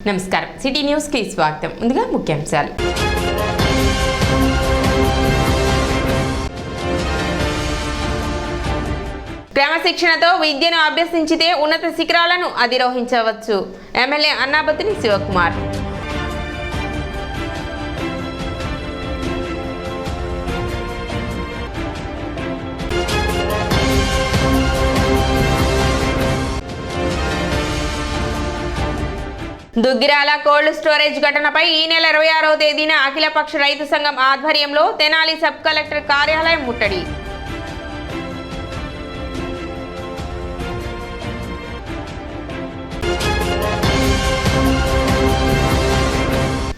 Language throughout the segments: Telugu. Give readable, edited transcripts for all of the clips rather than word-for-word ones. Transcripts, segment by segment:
నమస్కారం సిటీ న్యూస్ కి స్వాగతం. ముందుగా ముఖ్యాంశాలు. క్రమశిక్షణతో విద్యను అభ్యసించితే ఉన్నత శిఖరాలను అధిరోహించవచ్చు. MLA Annabathuni Sivakumar. Duggirala cold storage ఘటనపై ఈ నెల 26వ తేదీన అఖిలపక్ష రైతు సంఘం ఆధ్వర్యంలో తెనాలి సబ్ కలెక్టర్ కార్యాలయం ముట్టడి.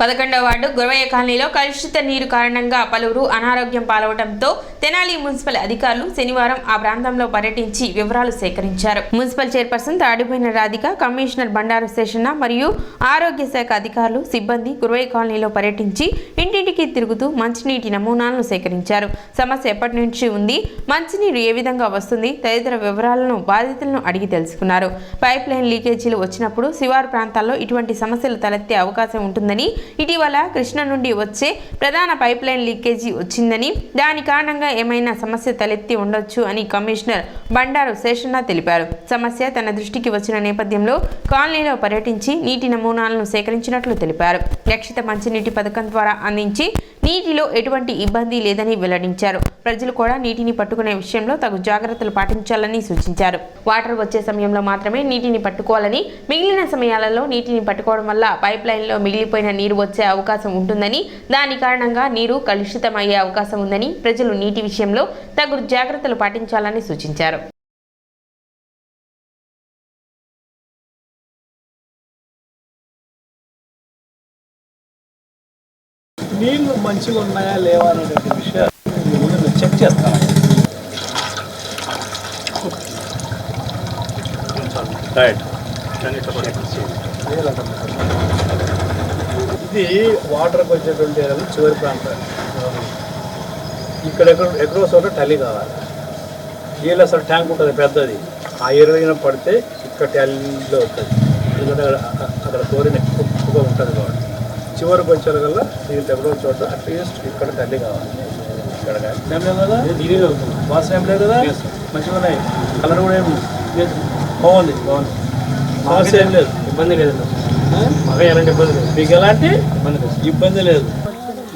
11వ వార్డు గురవయ్య కాలనీలో కలుషిత నీరు కారణంగా పలువురు అనారోగ్యం పాలవడంతో తెనాలి మున్సిపల్ అధికారులు శనివారం ఆ ప్రాంతంలో పర్యటించి వివరాలు సేకరించారు. Municipal chairperson తాడిపోయిన Radhika, commissioner Bandaru Seshanna మరియు ఆరోగ్య శాఖ అధికారులు సిబ్బంది గురవయ్య కాలనీలో పర్యటించి ఇంటింటికి తిరుగుతూ మంచినీటి నమూనాలను సేకరించారు. సమస్య ఎప్పటి నుంచి ఉంది, మంచినీరు ఏ విధంగా వస్తుంది తదితర వివరాలను బాధితులను అడిగి తెలుసుకున్నారు. పైప్ లైన్ లీకేజీలు వచ్చినప్పుడు శివారు ప్రాంతాల్లో ఇటువంటి సమస్యలు తలెత్తే అవకాశం ఉంటుందని, ఇటీవల కృష్ణ నుండి వచ్చే ప్రధాన పైప్ లైన్ లీకేజీ వచ్చిందని, దాని కారణంగా ఏమైనా సమస్య తలెత్తి ఉండొచ్చు అని కమిషనర్ బండారు శేషన్న తెలిపారు. సమస్య తన దృష్టికి వచ్చిన నేపథ్యంలో కాలనీలో పర్యటించి నీటి నమూనాలను సేకరించినట్లు తెలిపారు. రక్షిత మంచినీటి పథకం ద్వారా అందించి నీటిలో ఎటువంటి ఇబ్బంది లేదని వెల్లడించారు. ప్రజలు కూడా నీటిని పట్టుకునే విషయంలో తగు జాగ్రత్తలు పాటించాలని సూచించారు. వాటర్ వచ్చే సమయంలో మాత్రమే నీటిని పట్టుకోవాలని, మిగిలిన సమయాలలో నీటిని పట్టుకోవడం వల్ల పైప్ లైన్లో మిగిలిపోయిన నీరు వచ్చే అవకాశం ఉంటుందని, దాని కారణంగా నీరు కలుషితమయ్యే అవకాశం ఉందని, ప్రజలు నీటి విషయంలో తగు జాగ్రత్తలు పాటించాలని సూచించారు. నీళ్ళు మంచిగా ఉన్నాయా లేవా అనేటువంటి విషయాలు చెక్ చేస్తాను. ఇది వాటర్కి వచ్చేటువంటి చివరి ప్రాంతం. ఇక్కడ ఎక్కడో చోట టలీ కావాలి. నీళ్ళు అసలు ట్యాంక్ ఉంటుంది పెద్దది, ఆ ఏరియాలో పడితే ఇక్కడ టలీలో వస్తుంది. ఎందుకంటే అక్కడ కోరిన ఎక్కువగా ఉంటుంది కాబట్టి చివరికి వచ్చారు కల్లా దీంట్లో ఎక్కడో చోట అట్లీస్ట్ ఇక్కడ తల్లి కావాలి. ఇక్కడ ఏం లేదు కదా, ఇది వాసన ఏం లేదు కదా, మంచిగా ఉన్నాయి. కలర్ కూడా ఏం బాగుంది. సమస్య ఏం లేదు, ఇబ్బంది లేదు. మాకు ఎలాంటి ఇబ్బంది లేదు, మీకు ఎలాంటి ఇబ్బంది లేదు.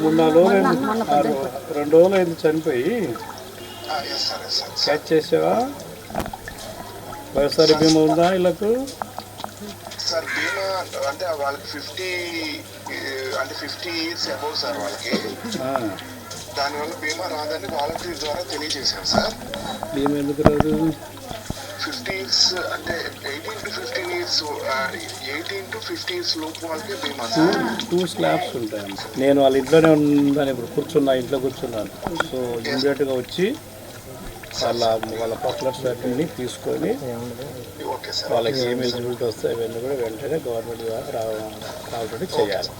3-4 రోజులు 2 రోజులు అయింది చనిపోయి. క్యాచ్ చేసావా? వైఎస్ఆర్ బీమా ఉందా వీళ్ళకు? సార్ బీమా అంటే వాళ్ళకి 50 ఇయర్స్ అబౌవ్ సార్ వాళ్ళకి. దానివల్ల బీమా రాదని వాలంటీర్ ద్వారా తెలియజేశారు సార్. బీమా ఎందుకు రాదు? 50 ఇయర్స్ అంటే 18 to 15 ఇయర్స్, 18 to 50 ఇయర్స్ లోపు వాళ్ళకి బీమా సార్. 2 స్లాబ్స్ ఉంటాయి. నేను వాళ్ళ ఇంట్లోనే ఉన్నాను, ఇప్పుడు ఇంట్లో కూర్చున్నాను. సో ఇమీడియట్గా వచ్చి వాళ్ళ పర్సనల్స్ అన్ని తీసుకొని వాళ్ళకి ఏమి ఎలిజిబిలిటీ వస్తాయి అవన్నీ కూడా వెంటనే గవర్నమెంట్ ద్వారా రావడానికి చేయాలి.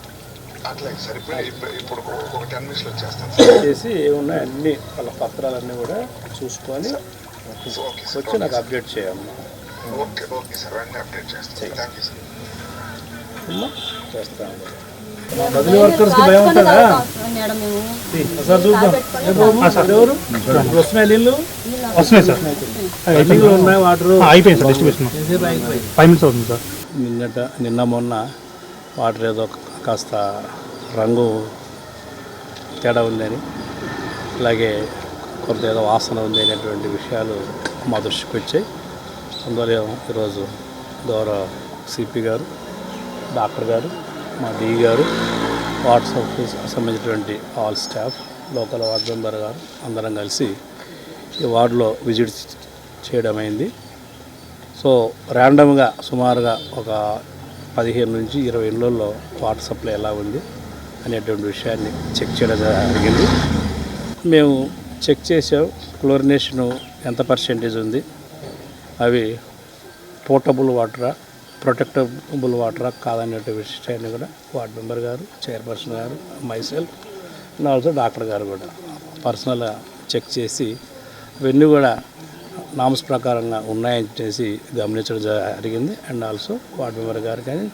చేసి ఏమున్నాయి అన్ని వాళ్ళ పత్రాలన్నీ కూడా చూసుకొని వచ్చి నాకు అప్డేట్ చేయాలి. చేస్తాను. బదిలీ వర్కర్స్ భయం ఉంటుందా సార్? చూద్దాం. ఎవరు వస్తున్నాయి నీళ్ళు? వస్తున్నాయి సార్. నీళ్ళు ఉన్నాయి. వాటర్ అయిపోయింది సార్. డిస్ట్రిబ్యూషన్ 5 minutes అవుతుంది సార్. నిన్న మొన్న వాటర్ ఏదో కాస్త రంగు తేడా ఉందని, అలాగే కొంత ఏదో వాసన ఉంది అనేటువంటి విషయాలు మా దృష్టికి వచ్చాయి. అందువల్ల ఈరోజు గౌరవ సిపి గారు, డాక్టర్ గారు, మా డి గారు, వాట్సాప్కి సంబంధించినటువంటి all staff, local ward member గారు అందరం కలిసి ఈ వార్డులో విజిట్ చేయడం అయింది. సో ర్యాండమ్గా సుమారుగా ఒక 15 నుంచి 20 ఇళ్లలో వాటర్ సప్లై ఎలా ఉంది అనేటువంటి విషయాన్ని చెక్ చేయడం జరిగింది. మేము చెక్ చేసాం. క్లోరినేషను ఎంత పర్సెంటేజ్ ఉంది, అవి పోర్టబుల్ వాటరా, ప్రొటెక్టబుల్ వాటరా కాదనే విషయాన్ని కూడా వార్డ్ మెంబర్ గారు, చైర్పర్సన్ గారు, మైసెల్ఫ్ అండ్ ఆల్సో డాక్టర్ గారు కూడా పర్సనల్గా చెక్ చేసి ఇవన్నీ కూడా నామ్స్ ప్రకారంగా ఉన్నాయని చేసి గమనించడం జరిగింది. అండ్ ఆల్సో వార్డ్ మెంబర్ గారు కానీ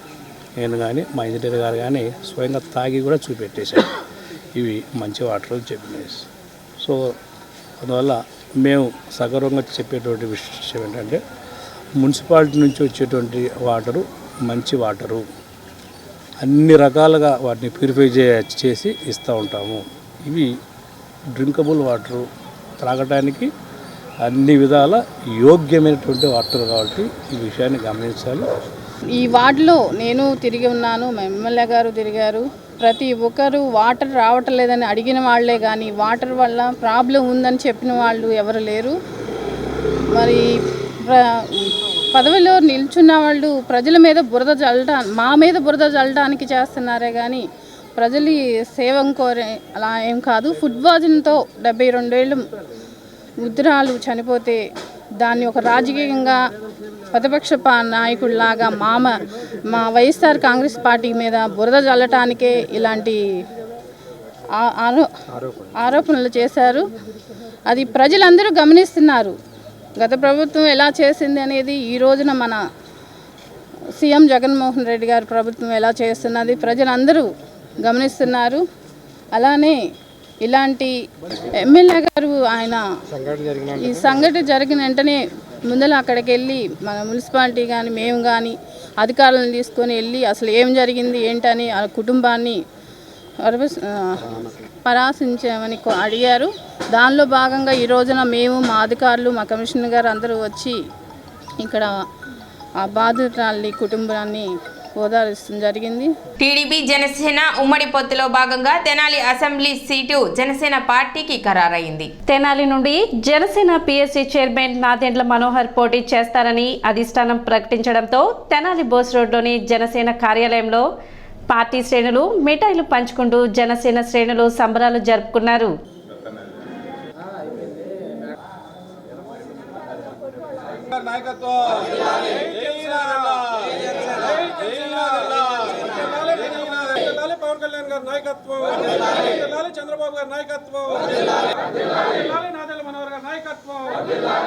నేను కానీ మా ఇంజనీర్ గారు కానీ స్వయంగా తాగి కూడా చూపెట్టేశారు ఇవి మంచి వాటర్ అని చెప్పినాయి. సో అందువల్ల మేము సగర్వంగా చెప్పేటువంటి విషయం ఏంటంటే మున్సిపాలిటీ నుంచి వచ్చేటువంటి వాటరు మంచి వాటరు, అన్ని రకాలుగా వాటిని ప్యూరిఫై చేసి ఇస్తూ ఉంటాము. ఇవి డ్రింకబుల్ వాటరు, త్రాగటానికి అన్ని విధాల యోగ్యమైనటువంటి వాటర్ కాబట్టి ఈ విషయాన్ని గమనించాలి. ఈ వార్డులో నేను తిరిగి ఉన్నాను, మా ఎమ్మెల్యే గారు తిరిగారు. ప్రతి ఒక్కరు వాటర్ రావటం లేదని అడిగిన వాళ్ళే కానీ వాటర్ వల్ల ప్రాబ్లం ఉందని చెప్పిన వాళ్ళు ఎవరు లేరు. మరి పదవిలో నిల్చున్న వాళ్ళు ప్రజల మీద మా మీద బురద చల్లడానికి చేస్తున్నారే కానీ ప్రజలు సేవం కోరే అలా ఏం కాదు. ఫుడ్ పాయిజన్తో 72 ఏళ్ళు వృద్ధురాలు చనిపోతే దాన్ని ఒక రాజకీయంగా ప్రతిపక్ష నాయకుడిలాగా మా వైఎస్ఆర్ కాంగ్రెస్ పార్టీ మీద బురద చల్లటానికే ఇలాంటి ఆరోపణలు చేశారు. అది ప్రజలందరూ గమనిస్తున్నారు. గత ప్రభుత్వం ఎలా చేసింది అనేది ఈ రోజున మన సీఎం జగన్మోహన్ రెడ్డి గారి ప్రభుత్వం ఎలా చేస్తున్నది ప్రజలందరూ గమనిస్తున్నారు. అలానే ఇలాంటి ఎమ్మెల్యే గారు ఆయన ఈ సంఘటన జరిగిన వెంటనే ముందర అక్కడికి వెళ్ళి మన మున్సిపాలిటీ కానీ మేము కానీ అధికారులను తీసుకొని వెళ్ళి అసలు ఏం జరిగింది ఏంటని ఆ కుటుంబాన్ని పరామర్శించామని అడిగారు. దానిలో భాగంగా ఈ రోజున మేము మా అధికారులు మా కమిషనర్ గారు అందరూ వచ్చి ఇక్కడ ఆ బాధితురాలి కుటుంబాన్ని ఓదార్చడం జరిగింది. టీడీపీ జనసేన ఉమ్మడి పొత్తులో భాగంగా తెనాలి అసెంబ్లీ సీటు జనసేన పార్టీకి ఖరారైంది. తెనాలి నుండి జనసేన పిఎస్సి చైర్మన్ నాదెండ్ల మనోహర్ పోటీ చేస్తారని అధిష్టానం ప్రకటించడంతో తెనాలి బోస్ రోడ్లోని జనసేన కార్యాలయంలో పార్టీ శ్రేణులు మిఠాయిలు పంచుకుంటూ జనసేన శ్రేణులు సంబరాలు జరుపుకున్నారు.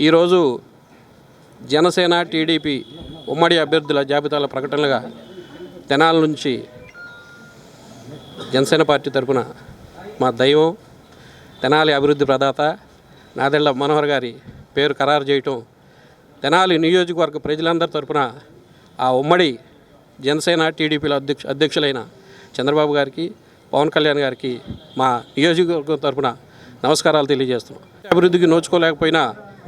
ఈరోజు జనసేన టీడీపీ ఉమ్మడి అభ్యర్థుల జాబితాల ప్రకటనలుగా తెనాలి నుంచి జనసేన పార్టీ తరఫున మా దైవం తెనాలి అభివృద్ధి ప్రదాత నాదెళ్ల మనోహర్ గారి పేరు ఖరారు చేయటం తెనాలి నియోజకవర్గ ప్రజలందరి తరఫున ఆ ఉమ్మడి జనసేన టీడీపీల అధ్యక్షులైన చంద్రబాబు గారికి పవన్ కళ్యాణ్ గారికి మా నియోజకవర్గం తరఫున నమస్కారాలు తెలియజేస్తున్నాం. అభివృద్ధికి నోచుకోలేకపోయినా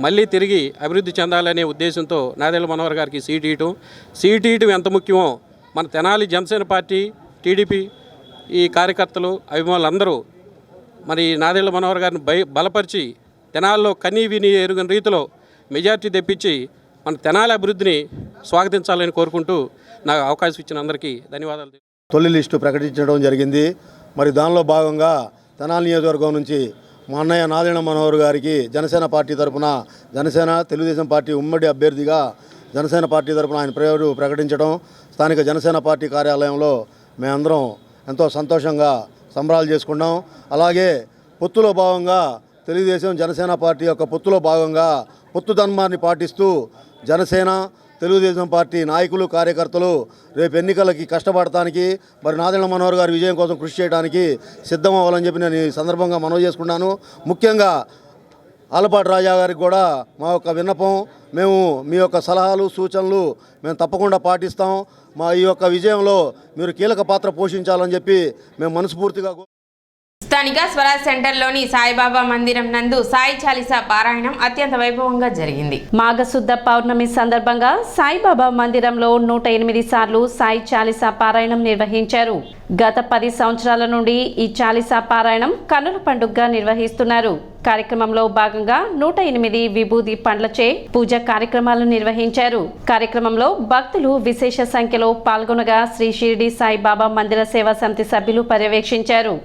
మళ్ళీ తిరిగి అభివృద్ధి చెందాలనే ఉద్దేశంతో నాదెళ్ల మనోహర్ గారికి సీటు ఇవ్వటం ఎంత ముఖ్యమో మన తెనాలి జనసేన పార్టీ టీడీపీ ఈ కార్యకర్తలు అభిమానులందరూ మరి నాదెళ్ల మనోహర్ గారిని బలపరిచి తెనాలిలో కనీ విని ఎరుగని రీతిలో మెజార్టీ తెప్పించి మన తెనాలి అభివృద్ధిని స్వాగతించాలని కోరుకుంటూ నాకు అవకాశం ఇచ్చిన అందరికీ ధన్యవాదాలు. తొలి లిస్టు ప్రకటించడం జరిగింది. మరి దానిలో భాగంగా తెనాలి నియోజకవర్గం నుంచి మా అన్నయ్య నాదెళ్ల మనోహర్ గారికి జనసేన పార్టీ తరఫున జనసేన తెలుగుదేశం పార్టీ ఉమ్మడి అభ్యర్థిగా జనసేన పార్టీ తరఫున ఆయన పేరు ప్రకటించడం స్థానిక జనసేన పార్టీ కార్యాలయంలో మేమందరం ఎంతో సంతోషంగా సంబరాలు చేసుకున్నాం. అలాగే పొత్తులో భాగంగా తెలుగుదేశం జనసేన పార్టీ యొక్క పొత్తులో భాగంగా పొత్తు ధర్మాన్ని పాటిస్తూ జనసేన తెలుగుదేశం పార్టీ నాయకులు కార్యకర్తలు రేపు ఎన్నికలకి కష్టపడటానికి మరి నాదెళ్ల మనోహర్ గారి విజయం కోసం కృషి చేయడానికి సిద్ధం అవ్వాలని చెప్పి నేను ఈ సందర్భంగా మనవి చేసుకున్నాను. ముఖ్యంగా ఆలపాటి రాజా గారికి కూడా మా యొక్క విన్నపం, మేము మీ యొక్క సలహాలు సూచనలు మేము తప్పకుండా పాటిస్తాం. మా ఈ యొక్క విజయంలో మీరు కీలక పాత్ర పోషించాలని చెప్పి మేము మనస్ఫూర్తిగా స్థానిక స్వరాజ్ సెంటర్లోని సాయిబాబా మందిరం నందు సాయి చాలీసా పారాయణం అత్యంత వైభవంగా జరిగింది. మాఘశుద్ధ పౌర్ణమి సందర్భంగా సాయిబాబా మందిరంలో 108 సార్లు సాయి చాలీసా పారాయణం నిర్వహించారు. గత 10 సంవత్సరాల నుండి ఈ చాలీసా పారాయణం కన్నుల పండుగగా నిర్వహిస్తున్నారు. కార్యక్రమంలో భాగంగా 108 విభూది పండ్లచే పూజ కార్యక్రమాలు నిర్వహించారు. కార్యక్రమంలో భక్తులు విశేష సంఖ్యలో పాల్గొనగా శ్రీ షిరిడి సాయిబాబా మందిర సేవా సమితి సభ్యులు పర్యవేక్షించారు.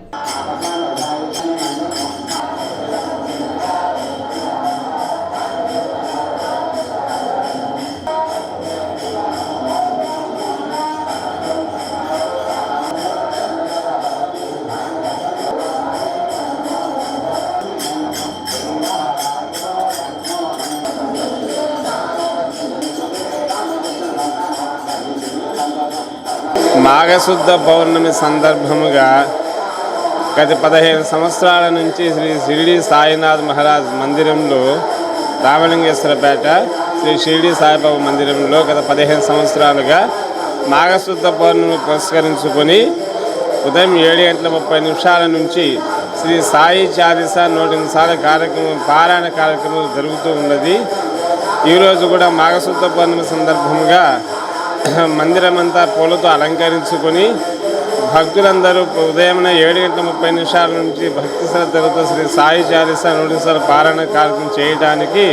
మాఘశుద్ధ పౌర్ణమి సందర్భముగా గత 15 సంవత్సరాల నుంచి శ్రీ షిరిడి సాయినాథ్ మహారాజ్ మందిరంలో రామలింగేశ్వరపేట శ్రీ షిరిడి సాయిబాబా మందిరంలో గత 15 సంవత్సరాలుగా మాఘశుద్ధ పౌర్ణమి పురస్కరించుకొని ఉదయం 7:30 నుంచి శ్రీ సాయి చాలీసా 100 నిమిషాల పారాయణ కార్యక్రమం జరుగుతూ ఉన్నది. ఈరోజు కూడా మాఘశుద్ధ పౌర్ణమి సందర్భంగా మందిరమంతా పూలతో అలంకరించుకొని భక్తులందరూ ఉదయం 7:30 నుంచి భక్తి శ్రద్ధలతో శ్రీ సాయి చాలీసా 100 నిమిషాల పారాయణ కార్యక్రమం చేయడానికి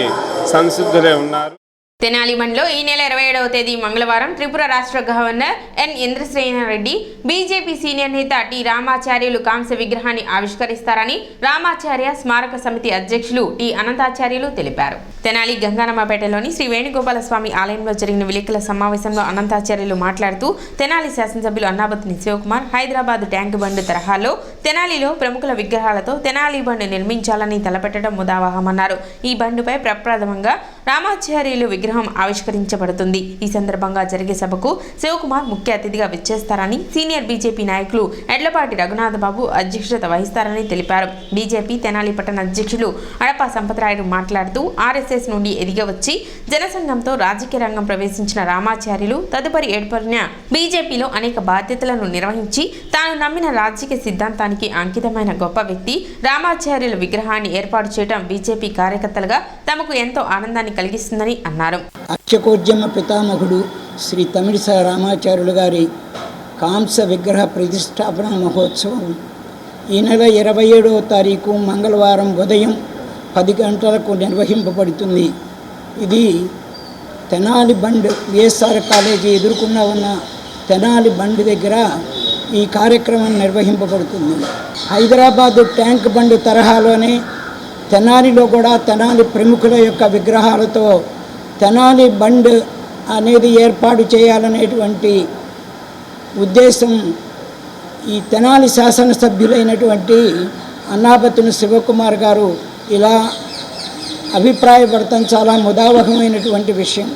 సంసిద్ధులై ఉన్నారు. తెనాలి మండలో ఈ నెల 27వ తేదీ మంగళవారం త్రిపుర రాష్ట్ర గవర్నర్ ఎన్ ఇంద్రసేనారెడ్డి బీజేపీ సీనియర్ నేత టి రామాచార్యులు కాంస్య విగ్రహాన్ని ఆవిష్కరిస్తారని రామాచార్య స్మారక సమితి అధ్యక్షులు టి అనంతాచార్యులు తెలిపారు. తెనాలి గంగానమ్మపేటలోని శ్రీ వేణుగోపాల స్వామి ఆలయంలో జరిగిన విలేకరుల సమావేశంలో అనంతాచార్యులు మాట్లాడుతూ తెనాలి శాసనసభ్యులు అన్నాబత్తుని శివకుమార్ హైదరాబాద్ ట్యాంక్ బండ్ తరహాలో తెనాలిలో ప్రముఖుల విగ్రహాలతో తెనాలి బండ్ నిర్మించాలని తలపెట్టడం ముదావహమన్నారు. ఈ బండుపై ప్రప్రథమంగా రామాచార్యులు విగ్రహం ఆవిష్కరించబడుతుంది. ఈ సందర్భంగా జరిగే సభకు శివకుమార్ ముఖ్య అతిథిగా విచ్చేస్తారని సీనియర్ బీజేపీ నాయకులు ఎడ్లపాటి రఘునాథబాబు అధ్యక్షత వహిస్తారని తెలిపారు. బీజేపీ తెనాలి పట్టణ అధ్యక్షులు అడప సంపత్రాయుడు మాట్లాడుతూ ఆర్ఎస్ఎస్ నుండి ఎదిగవచ్చి జనసంఘంతో రాజకీయ రంగం ప్రవేశించిన రామాచార్యులు తదుపరి ఏర్పడిన బీజేపీలో అనేక బాధ్యతలను నిర్వహించి తాను నమ్మిన రాజకీయ సిద్ధాంతానికి అంకితమైన గొప్ప వ్యక్తి. రామాచార్యుల విగ్రహాన్ని ఏర్పాటు చేయడం బీజేపీ కార్యకర్తలుగా తమకు ఎంతో ఆనందాన్ని కలిగిస్తుందని అన్నారు. అర్చకోద్యమ పితామహుడు శ్రీ తమిళిస రామాచార్యులు గారి కాంస్య విగ్రహ ప్రతిష్టాపన మహోత్సవం ఈ నెల 27వ తారీఖు మంగళవారం ఉదయం 10 గంటలకు నిర్వహింపబడుతుంది. ఇది తెనాలి బండ్ విఎస్ఆర్ కాలేజీ ఎదుర్కొన్న ఉన్న తెనాలి బండ్ దగ్గర ఈ కార్యక్రమం నిర్వహింపబడుతుంది. హైదరాబాదు ట్యాంక్ బండ్ తరహాలోనే తెనాలిలో కూడా తెనాలి ప్రముఖుల యొక్క విగ్రహాలతో తెనాలి బండ్ అనేది ఏర్పాటు చేయాలనేటువంటి ఉద్దేశం ఈ తెనాలి శాసనసభ్యులైనటువంటి అన్నాబత్తుని శివకుమార్ గారు ఇలా అభిప్రాయపడటం చాలా ముదావహమైనటువంటి విషయం.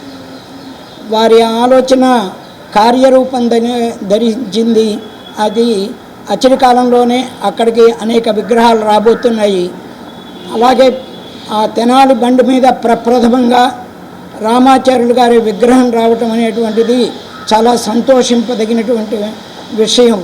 వారి ఆలోచన కార్యరూపం ధరించింది. అది అచ్చడి కాలంలోనే అక్కడికి అనేక విగ్రహాలు రాబోతున్నాయి. అలాగే ఆ తెనాలి బండి మీద ప్రప్రథమంగా రామాచార్యులు గారి విగ్రహం రావటం అనేటువంటిది చాలా సంతోషింపదగినటువంటి విషయం.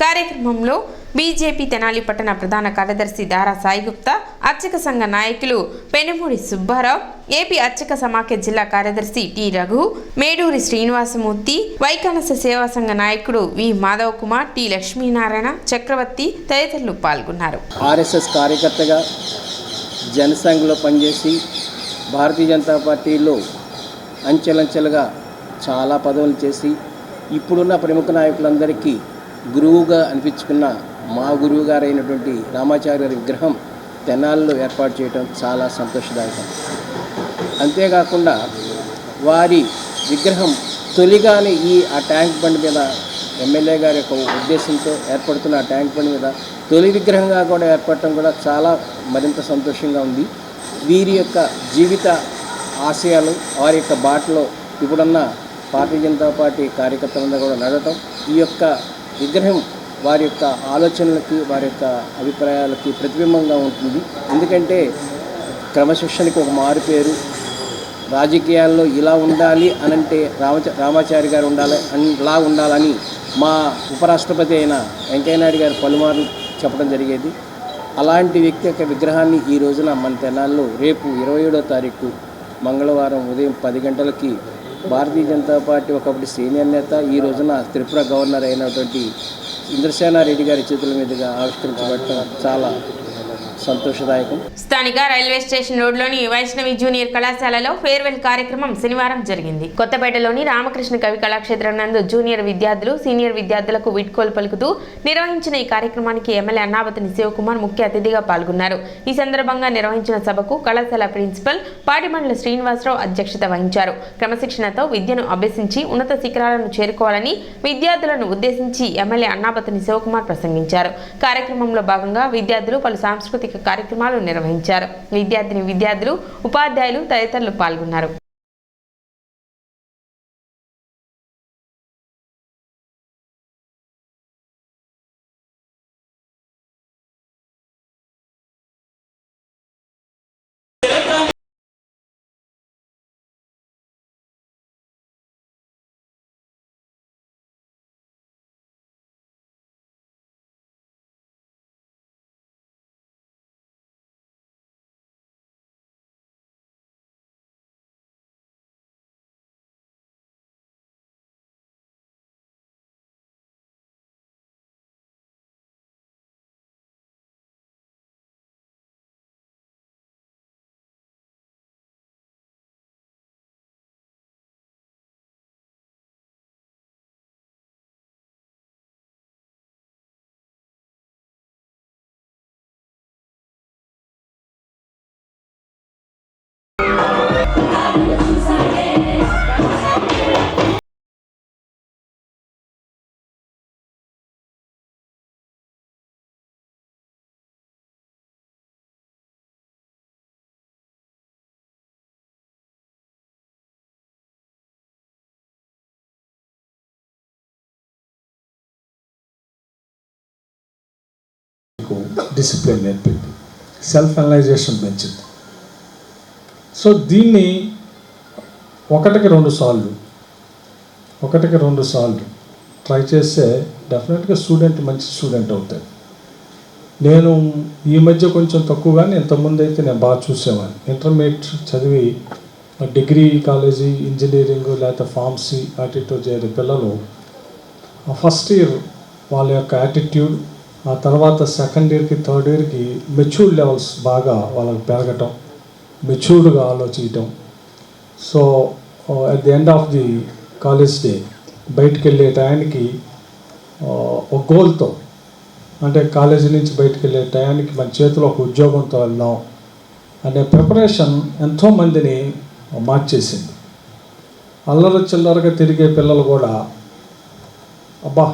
కార్యక్రమంలో బీజేపీ తెనాలి పట్టణ ప్రధాన కార్యదర్శి దారా సాయిగుప్తా, అర్చక సంఘ నాయకులు పెనుమూడి సుబ్బారావు, ఏపీ అర్చక సమాఖ్య జిల్లా కార్యదర్శి టి రఘు, మేడూరి శ్రీనివాసమూర్తి, వైకానస సేవా సంఘ నాయకుడు వి మాధవ్ కుమార్, టి లక్ష్మీనారాయణ, చక్రవర్తి తదితరులు పాల్గొన్నారు. ఆర్ఎస్ఎస్ కార్యకర్తగా జనసంఘంలో పనిచేసి భారతీయ జనతా పార్టీలో అంచెలంచెలుగా చాలా పదవులు చేసి ఇప్పుడున్న ప్రముఖ నాయకులందరికీ గురువుగా అనిపించుకున్న మా గురువు గారైనటువంటి రామాచార్య విగ్రహం తెనాలిలో ఏర్పాటు చేయడం చాలా సంతోషదాయకం. అంతేకాకుండా వారి విగ్రహం తొలిగానే ఆ ట్యాంక్ బండ్ మీద ఎమ్మెల్యే గారి యొక్క ఉద్దేశంతో ఏర్పడుతున్న ఆ ట్యాంక్ బండ్ మీద తొలి విగ్రహంగా కూడా ఏర్పడటం కూడా చాలా మరింత సంతోషంగా ఉంది. వీరి యొక్క జీవిత ఆశయాలు వారి యొక్క బాటలో ఇప్పుడున్న భారతీయ జనతా పార్టీ కార్యకర్తలందరూ కూడా నడవటం, ఈ యొక్క విగ్రహం వారి యొక్క ఆలోచనలకి వారి యొక్క అభిప్రాయాలకి ప్రతిబింబంగా ఉంటుంది. ఎందుకంటే క్రమశిక్షణకి ఒక మారు పేరు. రాజకీయాల్లో ఇలా ఉండాలి అనంటే రామాచారి గారు ఇలా ఉండాలని మా ఉపరాష్ట్రపతి అయిన వెంకయ్యనాయుడు గారు పలుమార్లు చెప్పడం జరిగేది. అలాంటి వ్యక్తి యొక్క విగ్రహాన్ని ఈ రోజున మన తెనాల్లో రేపు 27వ తారీఖు మంగళవారం ఉదయం 10 గంటలకి భారతీయ జనతా పార్టీ ఒకప్పటి సీనియర్ నేత ఈ రోజున త్రిపుర గవర్నర్ అయినటువంటి ఇంద్రసేనారెడ్డి గారి చేతుల మీదుగా ఆవిష్కరించబడటం చాలా సంతోషదాయకం. స్థానిక రైల్వే స్టేషన్ రోడ్లోని వైష్ణవి జూనియర్ కళాశాలలో ఫేర్వెల్ కార్యక్రమం శనివారం జరిగింది. కొత్తపేటలోని రామకృష్ణ కవి కళాక్షేత్రం నందు జూనియర్ విద్యార్థులు సీనియర్ విద్యార్థులకు వీడ్కోలు పలుకుతూ నిర్వహించిన ఈ కార్యక్రమానికి ఎమ్మెల్యే అన్నాబత్తుని శివకుమార్ ముఖ్య అతిథిగా పాల్గొన్నారు. ఈ సందర్భంగా నిర్వహించిన సభకు కళాశాల ప్రిన్సిపల్ పాటిమండల శ్రీనివాసరావు అధ్యక్షత వహించారు. క్రమశిక్షణతో విద్యను అభ్యసించి ఉన్నత శిఖరాలను చేరుకోవాలని విద్యార్థులను ఉద్దేశించి ఎమ్మెల్యే అన్నాబత్తుని శివకుమార్ ప్రసంగించారు. కార్యక్రమంలో భాగంగా విద్యార్థులు పలు సాంస్కృతిక కార్యక్రమాలు నిర్వహించారు. విద్యార్థులు, ఉపాధ్యాయులు తదితరులు పాల్గొన్నారు. మీకు డిసిప్లిన్ నేర్పింది, సెల్ఫ్ అనలైజేషన్ పెంచింది. సో దీన్ని ఒకటికి రెండు సార్లు ట్రై చేస్తే డెఫినెట్గా స్టూడెంట్ మంచి స్టూడెంట్ అవుతాడు. నేను ఈ మధ్య కొంచెం తక్కువగానే ఇంతకుముందు అయితే నేను బాగా చూసేవాడిని. ఇంటర్మీడియట్ చదివి డిగ్రీ కాలేజీ ఇంజనీరింగ్ లేకపోతే ఫార్మసీ అటు చేరే పిల్లలు ఫస్ట్ ఇయర్ వాళ్ళ యొక్క యాటిట్యూడ్, ఆ తర్వాత సెకండ్ ఇయర్కి థర్డ్ ఇయర్కి మెచ్యూర్డ్ లెవెల్స్ బాగా వాళ్ళకి పెరగటం, మెచ్యూర్డ్గా ఆలోచించటం. So at the end of the college day బయటికి వెళ్ళే టయానికి ఒక గోల్తో, అంటే కాలేజీ నుంచి బయటికి వెళ్ళే టయానికి మన చేతిలో ఒక ఉద్యోగంతో వెళ్దాం అనే ప్రిపరేషన్ ఎంతోమందిని మార్చేసింది. అల్లరి చిల్లరగా తిరిగే పిల్లలు కూడా అబ్బా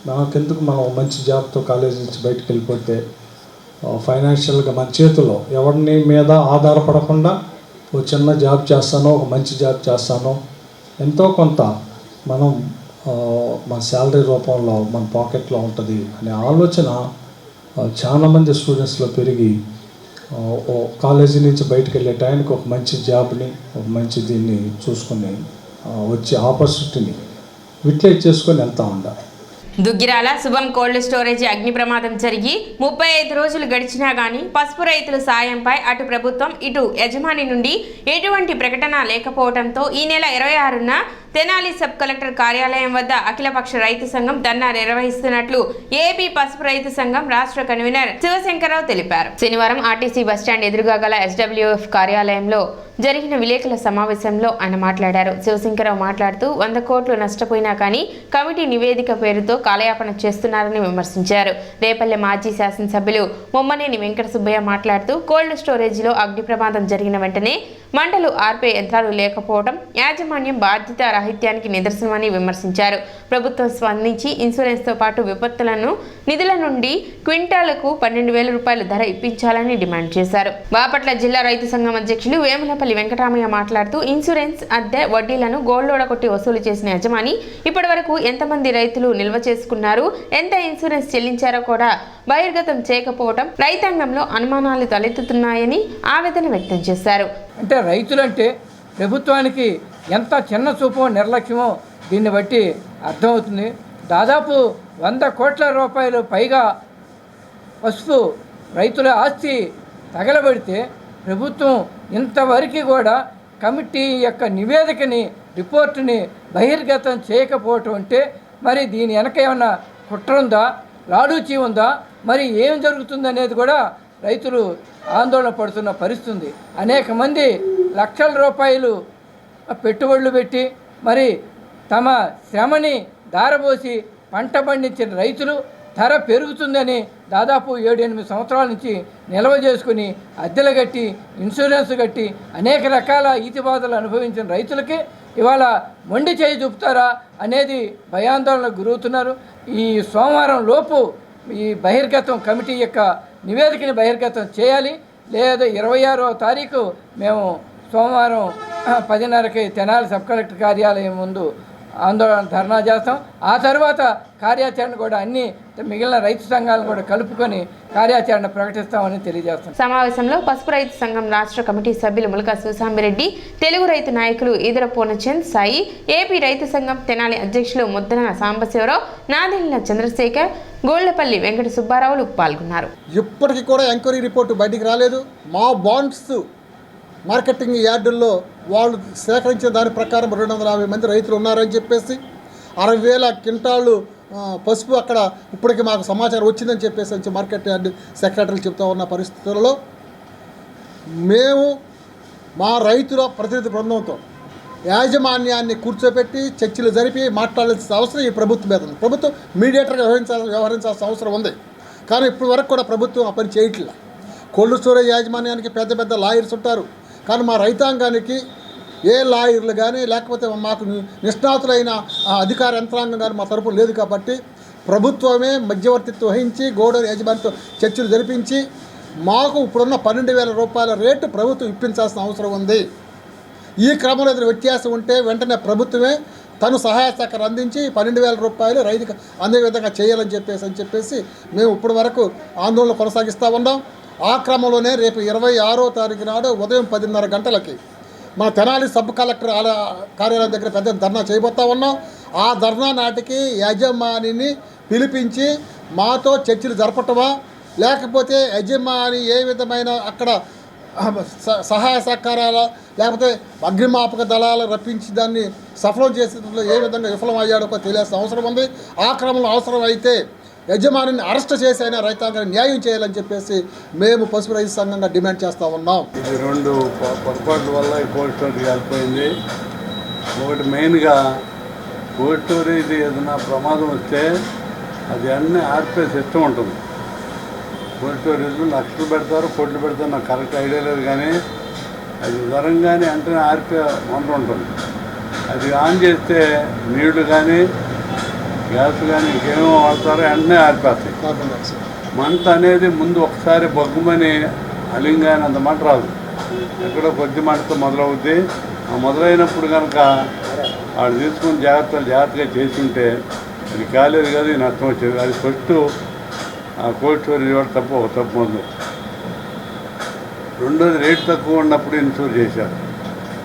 మనకెందుకు, మనం మంచి జాబ్తో కాలేజీ నుంచి బయటికి వెళ్ళిపోతే ఫైనాన్షియల్గా మన చేతిలో ఎవరిని మీద ఆధారపడకుండా ఒక చిన్న జాబ్ చేస్తానో, ఒక మంచి జాబ్ చేస్తానో, ఎంతో కొంత మనం మన శాలరీ రూపంలో మన పాకెట్లో ఉంటుంది అనే ఆలోచన చాలామంది స్టూడెంట్స్లో పెరిగి కాలేజీ నుంచి బయటకు వెళ్ళే టైంకి ఒక మంచి జాబ్ని, ఒక మంచి దీన్ని చూసుకొని వచ్చే ఆపర్చునిటీని యూటిలైజ్ చేసుకొని వెళ్తూ ఉండాలి. దుగ్గిరాల శుభం కోల్డ్ స్టోరేజ్ అగ్ని ప్రమాదం జరిగి 35 రోజులు గడిచినా గానీ పసుపు రైతుల సాయంపై అటు ప్రభుత్వం ఇటు యజమాని నుండి ఎటువంటి ప్రకటన లేకపోవడంతో ఈ నెల 26న తెనాలి సబ్ కలెక్టర్ కార్యాలయం వద్ద అఖిలపక్ష రైతు సంఘం ధర్నా నిర్వహిస్తున్నట్లు ఏపీ పసుపు రైతు సంఘం రాష్ట్ర కన్వీనర్ శివశంకరరావు తెలిపారు. శనివారం ఆర్టీసీ బస్టాండ్ ఎదురుగా గల SWF కార్యాలయంలో జరిగిన విలేకరుల సమావేశంలో ఆయన మాట్లాడారు. శివశంకరరావు మాట్లాడుతూ 100 కోట్లు నష్టపోయినా కానీ కమిటీ నివేదిక పేరుతో కాలయాపన చేస్తున్నారని విమర్శించారు. రేపల్లె మాజీ శాసనసభ్యులు మొమ్మనేని వెంకట సుబ్బయ్య మాట్లాడుతూ కోల్డ్ స్టోరేజీలో అగ్ని ప్రమాదం జరిగిన వెంటనే మంటలు ఆర్పే యంత్రాలు లేకపోవడం యాజమాన్యం బాధ్యత రాహిత్యానికి నిదర్శనమని విమర్శించారు. ప్రభుత్వం స్పందించి ఇన్సూరెన్స్తో పాటు విపత్తులను నిధుల నుండి క్వింటాలకు 12,000 రూపాయలు ధర ఇప్పించాలని డిమాండ్ చేశారు. బాపట్ల జిల్లా రైతు సంఘం అధ్యక్షులు వేములపల్లి వెంకటరామయ్య మాట్లాడుతూ ఇన్సూరెన్స్ అద్దె వడ్డీలను గోల్లోడ కొట్టి వసూలు చేసిన యజమాని ఇప్పటి వరకు ఎంతమంది రైతులు నిల్వ చేసుకున్నారు, ఎంత ఇన్సూరెన్స్ చెల్లించారో కూడా బహిర్గతం చేయకపోవడం రైతాంగంలో అనుమానాలు తలెత్తుతున్నాయని ఆవేదన వ్యక్తం చేశారు. అంటే రైతులంటే ప్రభుత్వానికి ఎంత చిన్న చూపో నిర్లక్ష్యమో దీన్ని బట్టి అర్థమవుతుంది. దాదాపు 100 కోట్ల రూపాయలు పైగా పసుపు రైతుల ఆస్తి తగలబడితే ప్రభుత్వం ఇంతవరకు కూడా కమిటీ యొక్క నివేదికని, రిపోర్టుని బహిర్గతం చేయకపోవటం అంటే మరి దీని వెనక ఏమన్నా కుట్ర ఉందా, లాడూచీ ఉందా, మరి ఏం జరుగుతుందనేది కూడా రైతులు ఆందోళన పడుతున్న పరిస్థితి. అనేక మంది లక్షల రూపాయలు పెట్టుబడులు పెట్టి మరి తమ శ్రమని ధారపోసి పంట పండించిన రైతులు ధర పెరుగుతుందని దాదాపు 7-8 సంవత్సరాల నుంచి నిల్వ చేసుకుని అద్దెలు కట్టి, ఇన్సూరెన్స్ కట్టి అనేక రకాల ఈతిబాధలు అనుభవించిన రైతులకి ఇవాళ మొండి చేయి చూపుతారా అనేది భయాందోళనకు గురవుతున్నారు. ఈ సోమవారం లోపు ఈ బహిర్గతం కమిటీ యొక్క నివేదికని బహిర్గతం చేయాలి. లేదా 26వ తారీఖు మేము సోమవారం 10:30కి తెనాలి సబ్ కలెక్టర్ కార్యాలయం ముందు ఆందోళన ధర్నా చేస్తాం. ఆ తర్వాత కార్యాచరణ కూడా అన్ని మిగిలిన రైతు సంఘాలను కూడా కలుపుకొని కార్యాచరణ ప్రకటిస్తామని తెలియజేస్తాం. సమావేశంలో పసుపు రైతు సంఘం రాష్ట్ర కమిటీ సభ్యులు ములక సుశాంబిరెడ్డి, తెలుగు రైతు నాయకులు ఈదర పూర్ణచంద్ సాయి, ఏపీ రైతు సంఘం తెనాలి అధ్యక్షులు ముద్దన సాంబశివరావు, నాదెళ్ల చంద్రశేఖర్, గోళ్లపల్లి వెంకట సుబ్బారావులు పాల్గొన్నారు. ఇప్పటికీ కూడా ఎంక్వైరీ రిపోర్టు బయటికి రాలేదు. మా బాండ్స్ మార్కెటింగ్ యార్డుల్లో వాళ్ళు సేకరించిన దాని ప్రకారం 250 మంది రైతులు ఉన్నారని చెప్పేసి 60,000 క్వింటాళ్ళు పసుపు అక్కడ ఇప్పటికి మాకు సమాచారం వచ్చిందని చెప్పేసి మార్కెట్ యార్డు సెక్రటరీలు చెప్తూ ఉన్న పరిస్థితులలో మేము మా రైతుల ప్రతినిధి బృందంతో యాజమాన్యాన్ని కూర్చోబెట్టి చర్చలు జరిపి మాట్లాడాల్సిన అవసరం ఈ ప్రభుత్వం మీద ఉంది. ప్రభుత్వం మీడియేటర్గా వ్యవహరించాల్సిన అవసరం ఉంది. కానీ ఇప్పటి వరకు కూడా ప్రభుత్వం ఆ పని చేయట్లేదు. కోల్డ్ స్టోరేజ్ యాజమాన్యానికి పెద్ద పెద్ద లాయర్స్ ఉంటారు. కానీ మా రైతాంగానికి ఏ లాయర్లు కానీ లేకపోతే మాకు నిష్ణాతులైన అధికార యంత్రాంగం కానీ మా తరపున లేదు. కాబట్టి ప్రభుత్వమే మధ్యవర్తిత్వం వహించి గోడౌన్ యాజమాన్యంతో చర్చలు జరిపించి మాకు ఇప్పుడున్న 12,000 రూపాయల రేటు ప్రభుత్వం ఇప్పించాల్సిన అవసరం ఉంది. ఈ క్రమంలో ఏదైనా వ్యత్యాసం ఉంటే వెంటనే ప్రభుత్వమే తను సహాయ సహకారం అందించి 12,000 రూపాయలు రైతుకు అందే విధంగా చేయాలని చెప్పేసి మేము ఇప్పటి వరకు ఆందోళన కొనసాగిస్తూ ఉన్నాం. ఆ క్రమంలోనే రేపు 26వ తారీఖు నాడు ఉదయం 10:30 గంటలకి మన తెనాలి సబ్ కలెక్టర్ కార్యాలయం దగ్గర పెద్ద ధర్నా చేయబోతా ఉన్నాం. ఆ ధర్నా నాటికి యజమానిని పిలిపించి మాతో చర్చలు జరపటమా, లేకపోతే యజమాని ఏ విధమైన అక్కడ సహాయ సహకారాల లేకపోతే అగ్నిమాపక దళాలు రప్పించి దాన్ని సఫలం చేసేందులో ఏ విధంగా విఫలమయ్యాడో తెలియాల్సిన అవసరం ఉంది. ఆ క్రమంలో అవసరం అయితే యజమానిని అరెస్ట్ చేసి అయినా రైతాంగాన్ని న్యాయం చేయాలని చెప్పేసి మేము పసుపు రైతు సంఘంగా డిమాండ్ చేస్తూ ఉన్నాం. ఇది 2 పొరపాట్ల వల్ల ఈ కోల్డ్ స్టోరేజ్ కాలిపోయింది. ఒకటి మెయిన్గా కోల్డ్ స్టోరేజ్ ఏదైనా ప్రమాదం వస్తే అది అన్నీ ఆర్పే సిస్టమ్ ఉంటుంది. కోల్డ్ స్టోరేజ్లో లక్షలు పెడతారు, కోట్లు పెడతారు, నాకు కరెక్ట్ ఐడియా లేదు. కానీ అది ఉదరంగానే వెంటనే ఆర్పే వంట ఉంటుంది. అది ఆన్ చేస్తే నీళ్లు కానీ గ్యాస్ కానీ ఇంకేమో వాడతారో వెంటనే ఆరిపేస్తాయి. మంట అనేది ముందు ఒకసారి బొగ్గుమని అలింగానే అంత మంట రాదు, ఎక్కడో కొద్ది మంటతో మొదలవుద్ది. ఆ మొదలైనప్పుడు కనుక వాడు తీసుకుని జాగ్రత్తగా చేసుంటే అది కాలేదు కాదు, నష్టం వచ్చేది. అది ఫస్ట్ ఆ కోల్డ్ స్టోరేజ్ కూడా తప్పు ఉంది. రెండోది రేటు తక్కువ ఉన్నప్పుడు ఇన్సూర్ చేశారు.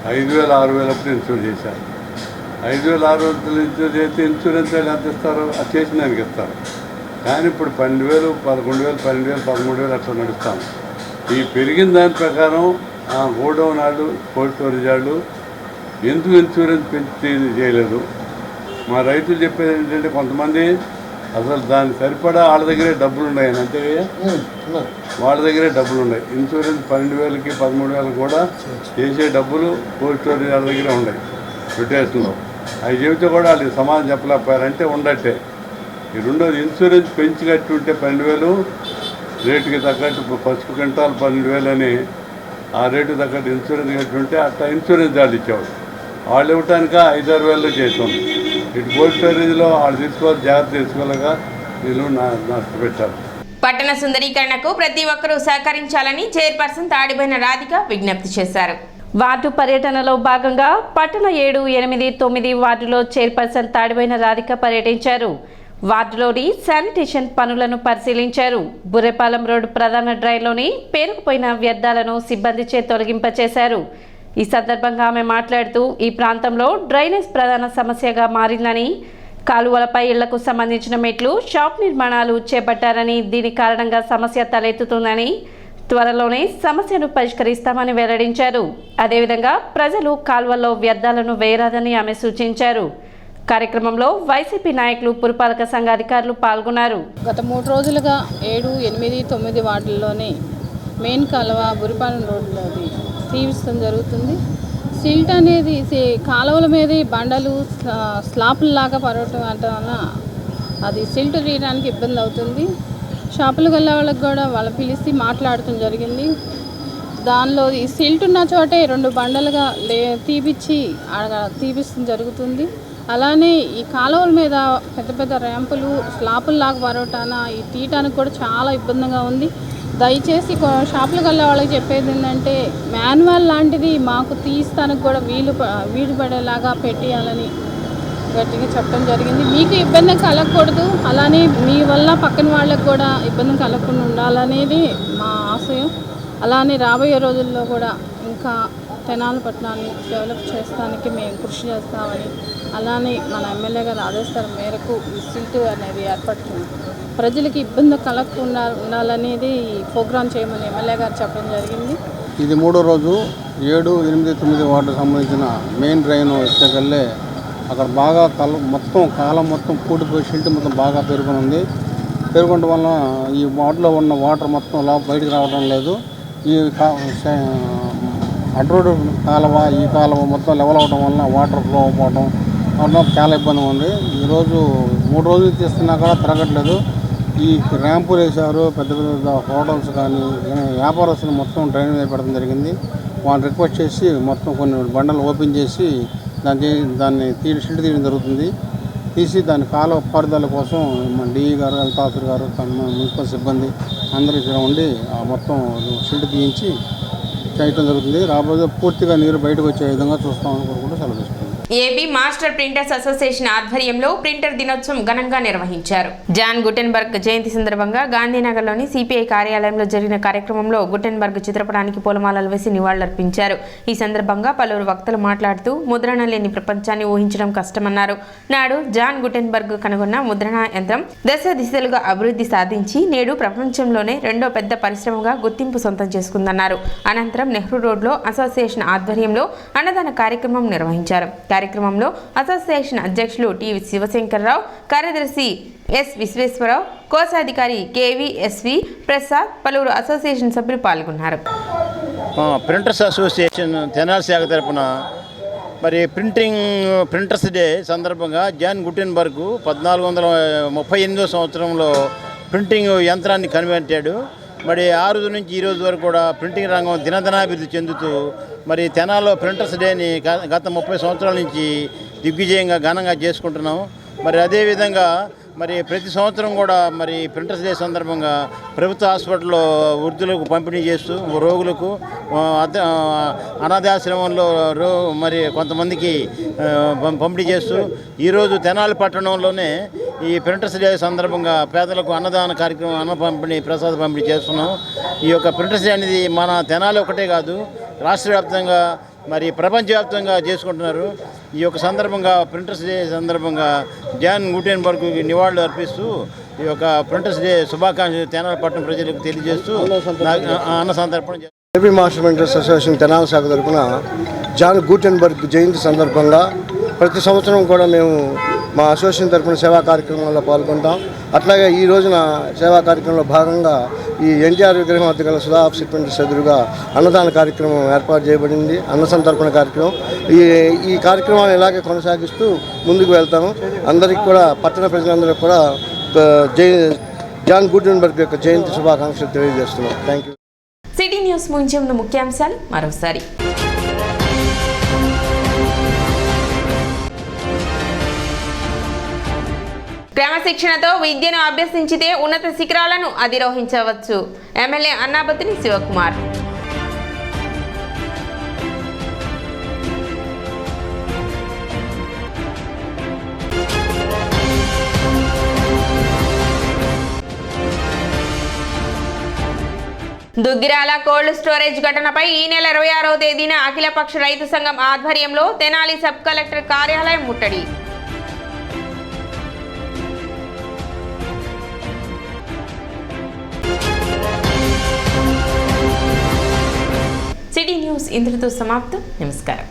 5,000 6,000 అప్పుడు ఇన్సూర్ చేశారు. 5,000 6,000 ఇన్సూర్ చేస్తే ఇన్సూరెన్స్ వాళ్ళు ఎంత ఇస్తారు, అది చేసిన దానికి ఇస్తారు. కానీ ఇప్పుడు 12,000 11,000 12,000 13,000 అట్లా నడుస్తాము. ఈ పెరిగిన దాని ప్రకారం ఆ గోడౌన్ వాళ్ళు కోల్డ్ స్టోరేజ్ వాళ్ళు ఎందుకు ఇన్సూరెన్స్ పెంచి చేయలేదు. మా రైతులు చెప్పేది ఏంటంటే కొంతమంది అసలు దానికి సరిపడా వాళ్ళ దగ్గరే డబ్బులు ఉన్నాయి, అంతే వాళ్ళ దగ్గరే డబ్బులు ఉన్నాయి. ఇన్సూరెన్స్ 12,000కి 13,000 కూడా చేసే డబ్బులు కోల్డ్ స్టోరేజ్ వాళ్ళ దగ్గరే ఉన్నాయి రొటేషన్లో. అవి చెబితే కూడా వాళ్ళకి సమాధానం చెప్పలేకపోయారంటే ఉండట్టే. ఈ రెండోది ఇన్సూరెన్స్ పెంచి కట్టి ఉంటే 12,000 రేటుకి తగ్గట్టు పసుపు క్వింటాల్ 12,000 అని ఆ రేటు తగ్గట్టు ఇన్సూరెన్స్ కట్టి ఉంటే అట్లా ఇన్సూరెన్స్ వాళ్ళు ఇచ్చేవాడు. వాళ్ళు ఇవ్వటానిక 5-6 వేలలో చేసాం. ఇటు కోల్డ్ స్టోరేజ్లో వాళ్ళు తీసుకోవాలి, జాగ్రత్త తీసుకోలేక వీళ్ళు నష్టపెట్టారు. పట్టణ సుందరీకరణకు ప్రతి ఒక్కరూ సహకరించాలని చైర్పర్సన్ తాడిబోయిన రాధిక విజ్ఞప్తి చేశారు. వార్డు పర్యటనలో భాగంగా పట్టణ 7, 8, 9 వార్డులో చైర్పర్సన్ తాడిబోయిన రాధిక పర్యటించారు. వార్డులోని శానిటేషన్ పనులను పరిశీలించారు. బుర్రెపాలెం రోడ్డు ప్రధాన డ్రైవ్లోని పేరుకుపోయిన వ్యర్థాలను సిబ్బందిచే తొలగింపచేశారు. ఈ సందర్భంగా ఆమె మాట్లాడుతూ ఈ ప్రాంతంలో డ్రైనేజ్ ప్రధాన సమస్యగా మారిందని, కాలువలపై ఇళ్లకు సంబంధించిన మెట్లు, షాప్ నిర్మాణాలు చేపట్టారని, దీని కారణంగా సమస్య తలెత్తుతుందని, త్వరలోనే సమస్యను పరిష్కరిస్తామని వెల్లడించారు. అదేవిధంగా ప్రజలు కాలువల్లో వ్యర్థాలను వేయరాదని ఆమె సూచించారు. కార్యక్రమంలో వైసీపీ నాయకులు, పురపాలక సంఘ అధికారులు పాల్గొన్నారు. గత 3 రోజులుగా 7, 8, 9 వార్డుల్లోనే మెయిన్ కాలువ బుర్రెపాలెం రోడ్లోది తీర్చడం జరుగుతుంది. సిల్ట్ అనేది కాలువల మీద బండలు స్లాపుల్లాగా పడటం వల్ల అది సిల్ట్ తీయడానికి ఇబ్బంది అవుతుంది. షాపులకు వెళ్ళే వాళ్ళకి కూడా వాళ్ళు పిలిచి మాట్లాడటం జరిగింది. దానిలో ఈ సిల్ట్ ఉన్న చోటే 2 బండలుగా తీపిస్తడం జరుగుతుంది. అలానే ఈ కాలువల మీద పెద్ద పెద్ద ర్యాంపులు స్లాపుల్లాగా పడటాన ఈ తీయటానికి కూడా చాలా ఇబ్బందిగా ఉంది. దయచేసి షాపులకు వెళ్ళే వాళ్ళకి చెప్పేది ఏంటంటే మాన్యువల్ లాంటిది మాకు తీస్తానికి కూడా వీలు పడేలాగా పెట్టేయాలని గట్టిగా చెప్పడం జరిగింది. మీకు ఇబ్బంది కలగకూడదు, అలానే మీ వల్ల పక్కన వాళ్ళకి కూడా ఇబ్బంది కలగకుండా ఉండాలనేది మా ఆశయం. అలానే రాబోయే రోజుల్లో కూడా ఇంకా తెనాలి పట్టణాన్ని డెవలప్ చేస్తానికి మేము కృషి చేస్తామని, అలానే మన ఎమ్మెల్యే గారు ఆదేశాల మేరకు సిల్ట్ అనేది ఏర్పడుతుంది. ప్రజలకి ఇబ్బంది కలగకుండా ఉండాలనేది ప్రోగ్రాం చేయమని ఎమ్మెల్యే గారు చెప్పడం జరిగింది. ఇది 3వ రోజు 7, 8, 9 వార్డుకు సంబంధించిన మెయిన్ డ్రైన్ వచ్చేకల్లే అక్కడ బాగా మొత్తం కాలం మొత్తం పూడిపోయి సిల్ట్ మొత్తం బాగా పెరుగుని ఉంది. పెరుగుండడం వల్ల ఈ వార్డులో ఉన్న వాటర్ మొత్తం బయటకు రావడం లేదు. ఈ అడ్రోడ్ కాలువ ఈ కాలువ మొత్తం లెవెల్ అవడం వలన వాటర్ ఫ్లో అవ్వడం వల్ల చాలా ఇబ్బందిగా ఉంది. ఈరోజు 3 రోజులు తీస్తున్నా కూడా తిరగట్లేదు. ఈ ర్యాంపులు వేశారు, పెద్ద పెద్ద హోటల్స్ కానీ వ్యాపారస్తులు మొత్తం డ్రైనేజ్ పెడతాం జరిగింది. వాళ్ళని రిక్వెస్ట్ చేసి మొత్తం కొన్ని బండలు ఓపెన్ చేసి దాన్ని సిల్ట్ తీయడం జరుగుతుంది. తీసి దాని కాలువ పారుదల కోసం మన డిఈ గారు, హెల్త్ ఆఫీసర్ గారు, మున్సిపల్ సిబ్బంది అందరూ ఇక్కడ ఉండి మొత్తం సిల్ట్ తీయించి చేయటం జరుగుతుంది. రాబోయే పూర్తిగా నీరు బయటకు వచ్చే విధంగా చూస్తామని కోరుకుంటూ సెలవు తీసుకుంటాం. ఏబీ మాస్టర్ ప్రింటర్స్ అసోసియేషన్ ఆధ్వర్యంలో ప్రింటర్ దినోత్సవం ఘనంగా నిర్వహించారు. జాన్ గుటెన్బర్గ్ జయంతి సందర్భంగా గాంధీనగర్లోని సిపిఐ కార్యాలయంలో జరిగిన కార్యక్రమంలో గుటెన్బర్గ్ చిత్రపటానికి పూలమాలలు వేసి నివాళులర్పించారు. ఈ సందర్భంగా పలువురు వక్తలు మాట్లాడుతూ ముద్రణ లేని ప్రపంచాన్ని ఊహించడం కష్టమన్నారు. నాడు జాన్ గుటెన్బర్గ్ కనుగొన్న ముద్రణ యంత్రం దశ దిశలుగా అభివృద్ధి సాధించి నేడు ప్రపంచంలోనే రెండో పెద్ద పరిశ్రమగా గుర్తింపు సొంతం చేసుకుందన్నారు. అనంతరం నెహ్రూ రోడ్లో అసోసియేషన్ ఆధ్వర్యంలో అన్నదాన కార్యక్రమం నిర్వహించారు. కార్యక్రమంలో అసోసియేషన్ అధ్యక్షులు టి శివశంకర్రావు, కార్యదర్శి ఎస్ విశ్వేశ్వరరావు, కోశాధికారి కేవీఎస్వి ప్రసాద్, పలువురు అసోసియేషన్ సభ్యులు పాల్గొన్నారు. ప్రింటర్స్ అసోసియేషన్ తెనాలి శాఖ తరపున మరి ప్రింటర్స్ డే సందర్భంగా జాన్ గుటెన్బర్గ్ 1438 సంవత్సరంలో ప్రింటింగ్ యంత్రాన్ని కనిపెట్టాడు. మరి ఆ రోజు నుంచి ఈ రోజు వరకు కూడా ప్రింటింగ్ రంగం దినదినాభివృద్ధి చెందుతూ మరి తెనాల్లో ప్రింటర్స్ డేని గత 30 సంవత్సరాల నుంచి దిగ్విజయంగా ఘనంగా చేసుకుంటున్నాం. మరి అదేవిధంగా మరి ప్రతి సంవత్సరం కూడా మరి ప్రింటర్స్ డే సందర్భంగా ప్రభుత్వ హాస్పిటల్లో వృద్ధులకు పంపిణీ చేస్తూ రోగులకు అనాథాశ్రమంలో మరి కొంతమందికి పంపిణీ చేస్తూ ఈరోజు తెనాలి పట్టణంలోనే ఈ ప్రింటర్స్ డే సందర్భంగా పేదలకు అన్నదాన కార్యక్రమం, అన్న పంపిణీ, ప్రసాద పంపిణీ చేస్తున్నాం. ఈ యొక్క ప్రింటర్స్ డే అనేది మన తెనాలి ఒకటే కాదు, రాష్ట్ర వ్యాప్తంగా మరి ప్రపంచవ్యాప్తంగా చేసుకుంటున్నారు. ఈ యొక్క సందర్భంగా ప్రింటర్స్ డే సందర్భంగా జాన్ గుటెన్బర్గ్కి నివాళులు అర్పిస్తూ ఈ యొక్క ప్రింటర్స్ డే శుభాకాంక్షలు తెనాలి పట్టణ ప్రజలకు తెలియజేస్తూ అన్న సందర్భం. AB master printers association Tenali శాఖ తరఫున జాన్ గుటెన్బర్గ్ జయంతి సందర్భంగా ప్రతి సంవత్సరం కూడా మేము మా అసోసియేషన్ తరఫున సేవా కార్యక్రమాల్లో పాల్గొంటాం. అట్లాగే ఈ రోజున సేవా కార్యక్రమంలో భాగంగా ఈ ఎన్టీఆర్ విగ్రహం వద్ద గల సుధా ఆఫ్సెట్ ప్రింటర్స్ ఎదురుగా అన్నదాన కార్యక్రమం ఏర్పాటు చేయబడింది. అన్న సంతర్పణ కార్యక్రమం. ఈ కార్యక్రమాన్ని ఇలాగే కొనసాగిస్తూ ముందుకు వెళ్తాము. అందరికీ కూడా పట్టణ ప్రజలందరికీ కూడా జాన్ గుటెన్బర్గ్ యొక్క జయంతి శుభాకాంక్షలు తెలియజేస్తున్నాం. Thank you. సిటీ న్యూస్ ముగించే ముందు ముఖ్యాంశాలు మరోసారి. క్రమశిక్షణతో విద్యను అభ్యసించితే ఉన్నత శిఖరాలను అధిరోహించవచ్చు. MLA Annabathuni Sivakumar. Duggirala cold storage ఘటనపై ఈ నెల 26వ తేదీన అఖిలపక్ష రైతు సంఘం ఆధ్వర్యంలో తెనాలి సబ్ కలెక్టర్ కార్యాలయం ముట్టడి. సిటీ న్యూస్ ఇంతటితో సమాప్తం. నమస్కారం.